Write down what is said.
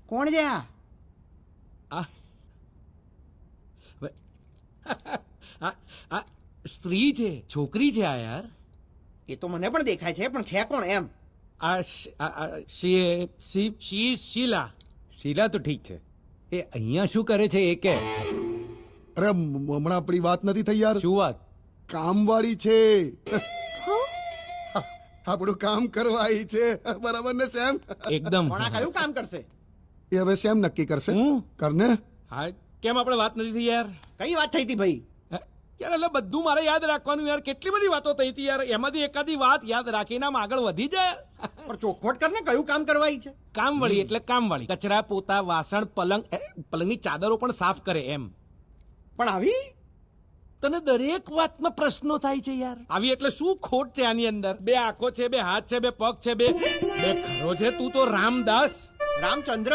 કોણ છે આ? આ આ આ સ્ત્રી છે, છોકરી છે આ યાર. એ તો મને પણ દેખાય છે, પણ છે કોણ એમ? શીલા. શીલા તો ઠીક છે, એ અહીંયા શું કરે છે એ કે. અરે હમણાં આપણી વાત નથી થઈ યાર. શું વાત? કામવાળી છે. આપણું કામ કરવા આવી છે, બરાબર ને સેમ? એકદમ. પણ આ કયું કામ કરશે? એ હવે સેમ નક્કી કરશે. હું? કરને. હા, કેમ આપણે વાત નથી થઈ યાર? કઈ વાત થઈ હતી ભાઈ? યાર એટલે બધું મારે યાદ રાખવાનું યાર. કેટલી બધી વાતો થઈ હતી યાર, એમાંથી એકાદી વાત યાદ રાખીને આમ આગળ વધી જાય. પણ ચોખવટ કરને, કયું કામ કરવા આવી છે? કામવાળી એટલે કામવાળી. કચરા, પોતા, વાસણ, પલંગની ચાદરો પણ સાફ કરે એમ. પણ આવી તને દરેક વાતમાં પ્રશ્નો થાય છે યાર. આવી એટલે શું ખોટ છે આની અંદર? બે આંખો છે, બે હાથ છે, બે પગ છે, બે ખરો છે. તું તો રામદાસ. રામચંદ્ર.